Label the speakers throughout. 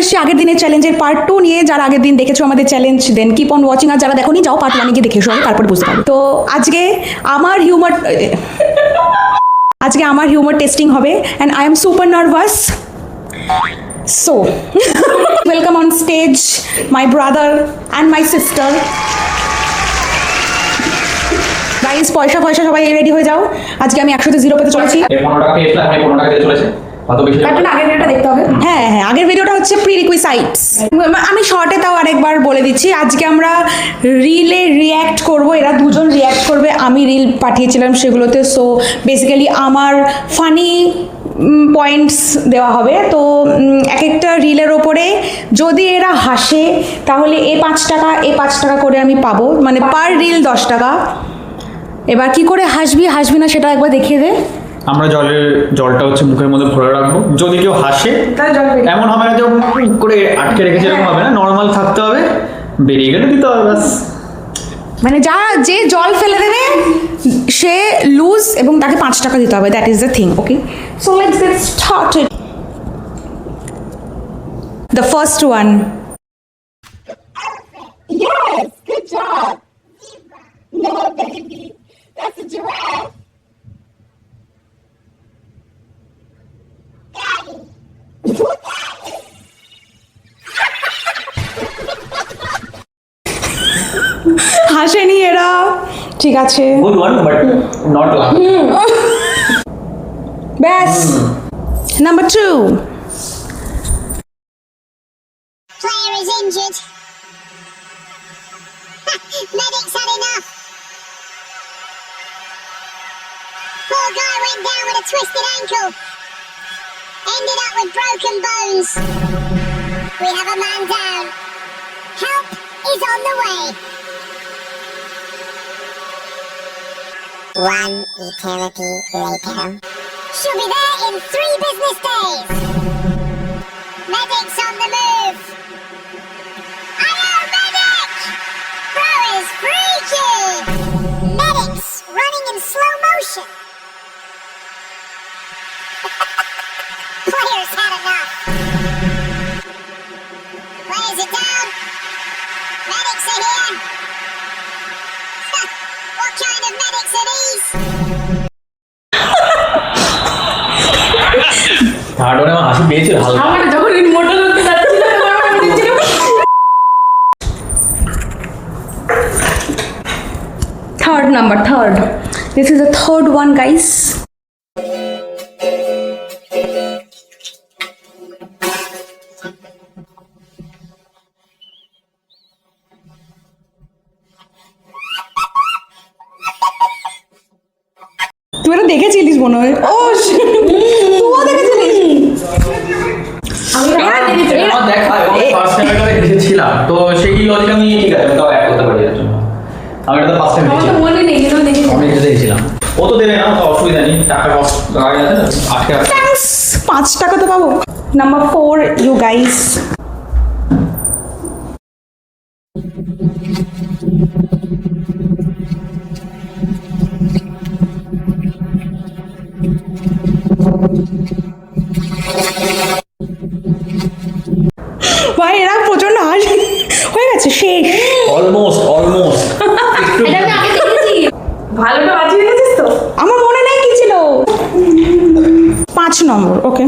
Speaker 1: এসেছি আগের দিনের চ্যালেঞ্জের পার্ট 2 নিয়ে। যারা আগের দিন দেখেছো আমাদের challenge, then keep on watching. আর যারা দেখোনি যাও পার্ট 1 গিয়ে দেখে এসো, তারপরে বুঝতে পারবে। তো আজকে আমার হিউমার টেস্টিং হবে and I am super nervous. So, welcome on stage my brother and my sister. Guys, পয়সা সবাই রেডি হয়ে যাও। আজকে আমি 100 তে 0 পেতে চলেছি।
Speaker 2: এই 15 টাকা পেয়েছিল, আমি 15 টাকা দিয়ে চলেছে। কত বেশি?
Speaker 1: তার আগের ভিডিওটা দেখতে হবে। হ্যাঁ, আগের ভিডিওটা হচ্ছে প্রিরিকুইসাইটস। আমি শর্টে তাও আরেকবার বলে দিচ্ছি। আজকে আমরা রিলে রিয়্যাক্ট করব। এরা দুজন রিয়্যাক্ট করবে। আমি রিল পাঠিয়েছিলাম সেগুলোতে। সো বেসিক্যালি আমার ফানি পয়েন্টস দেওয়া হবে। তো এক একটা রিলের ওপরে যদি এরা হাসে তাহলে এ 5 টাকা করে আমি পাবো, মানে পার রিল 10 টাকা। এবার কি করে হাসবি না সেটা একবার দেখিয়ে দে।
Speaker 2: আমরা জলটা হচ্ছে মুখের মধ্যে ভরে রাখবো। যদি কেউ হাসে এমন হবে না যে করে আটকে রেখেছে, এরকম হবে না। নর্মাল থাকতে হবে, বেরিয়ে গেলে দিতে হবে ব্যাস।
Speaker 1: মানে যে জল ফেলে দেবে সে লুজ এবং তাকে 5 টাকা দিতে হবে। That is the thing. Okay, so let's get started. The first one.
Speaker 3: Yes, good job. No, baby, that's a giraffe.
Speaker 1: হাসেনি এরা, ঠিক আছে।
Speaker 2: Good one, but not long.
Speaker 1: ব্যাস। Number 2।
Speaker 4: Player is injured. Medic's had enough. Poor guy went down with a twisted ankle. Ended up with broken bones. We have a man down. Help is on the way. One eternity later. She'll be there in 3 business days. Medic's on the move. Hello, medic! Bro is freaky! Medic's running in slow motion. Players had enough. Players are down. Medics are here. What kind of medics are these?
Speaker 2: Third ওয়ানে আমার হাসি পেয়েছিল হালকা।
Speaker 1: আমার যখন রিমোটটা ধরতে যাচ্ছিল আমি দিচ্ছিলাম। Third. This is the third one, guys. তুই এটা দেখেছিলিস মনে হয়। ও তুইও দেখেছিলিস?
Speaker 2: আমার দেখা ফার্স্ট টাইম এটা দেখেছিলাম, তো সেই লজিক আমি ঠিক আছে তাও অ্যাড করতে পারি এর জন্য। আমি এটা ফার্স্ট টাইম দেখেছি।
Speaker 1: মনে নেই, কিন্তু দেখেছি।
Speaker 2: আমি এটা দেখেছিলাম। ও তো দেবে না, তো অসুবিধা নেই। টাকা কষ্ট লাগে আছে না, আটকে আছে।
Speaker 1: থ্যাঙ্কস, 5 টাকা তো পাবো। Number 4, you guys. ভাই এরা প্রচন্ড হাসি হয়ে গেছে, শেষ।
Speaker 2: অলমোস্ট
Speaker 1: এটা আমি আগে দেখেছি। ভালোটা বাজিয়ে রেখেছিস তো? আমার মনে নেই কি ছিল। 5 নম্বর। ওকে,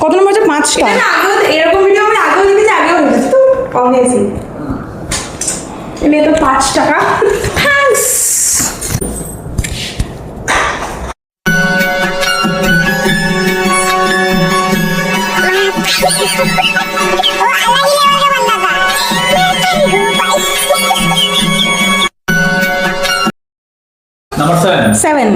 Speaker 1: কত নম্বর আছে? 5টা। এরকম ভিডিও আমি আগেও দেখেছি, আগেও দেখেছি তো অবভিয়াসলি। এটা তো 5 টাকা। Thanks.
Speaker 4: Oh, I like it.
Speaker 1: 7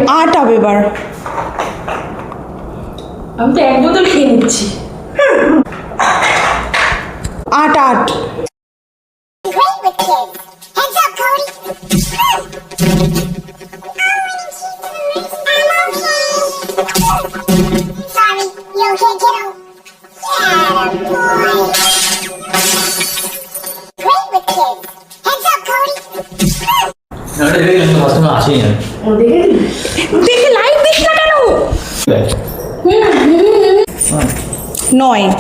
Speaker 1: 8 হবে এবার।
Speaker 5: আমি তো এক বোতল খেয়ে নিচ্ছি।
Speaker 1: 8
Speaker 4: Great with kids. Heads up, Cody. Sorry, you okay, kiddo? Yeah, boy. Great with kids. Heads up, Cody.
Speaker 2: আছেই না
Speaker 1: দেখে লাইক দিস না কেন? 9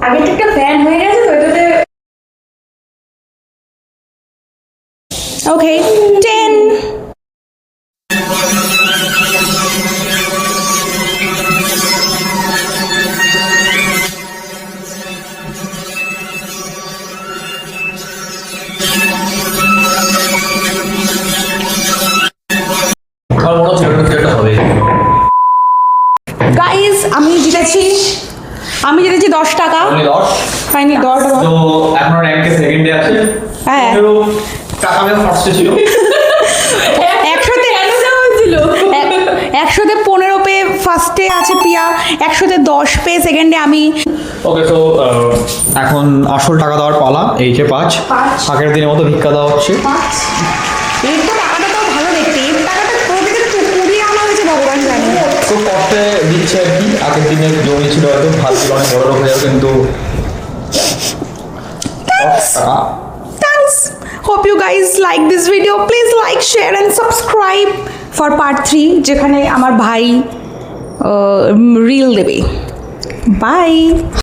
Speaker 5: আগে তো একটা ফ্যান হয়ে গেছে তো এটাতে।
Speaker 1: Okay, 10
Speaker 2: আমার মনে হচ্ছে এটা একটা হবে।
Speaker 1: গাইস আমি জিতেছি 10 টাকা।
Speaker 2: Only 10?
Speaker 1: ফাইনালি 10 টাকা।
Speaker 2: তো এখন র্যাঙ্কে সেকেন্ডে আছে।
Speaker 1: হ্যাঁ।
Speaker 2: 15 টাকা আমি ফার্স্টে ছিল।
Speaker 1: 100তে 100তে 15 পেয়ে ফার্স্টে আছে পিয়া, 100তে 10 পেয়ে সেকেন্ডে আমি।
Speaker 2: ওকে তো এখন আসল টাকা দেওয়ার পালা, এই যে 5 আগের দিনের মতো ভিক্ষা দেওয়া হচ্ছে।
Speaker 1: এর তো টাকাটা তো ভালো দেখতে, এর টাকাটা প্রতিদিন কুড়িয়ে আনা হয়েছে ভগবান জানে।
Speaker 2: খুব কষ্টে দিচ্ছে আর কি, আগের দিনে জমি ছিল হয়তো ভালো ছিল, অনেক বড় লোক হয়ে যাবে কিন্তু টাকা।
Speaker 1: Thanks. Hope you guys like this video. Please like, share and subscribe for part 3 যেখানে আমার ভাই রিল দেবে। Bye.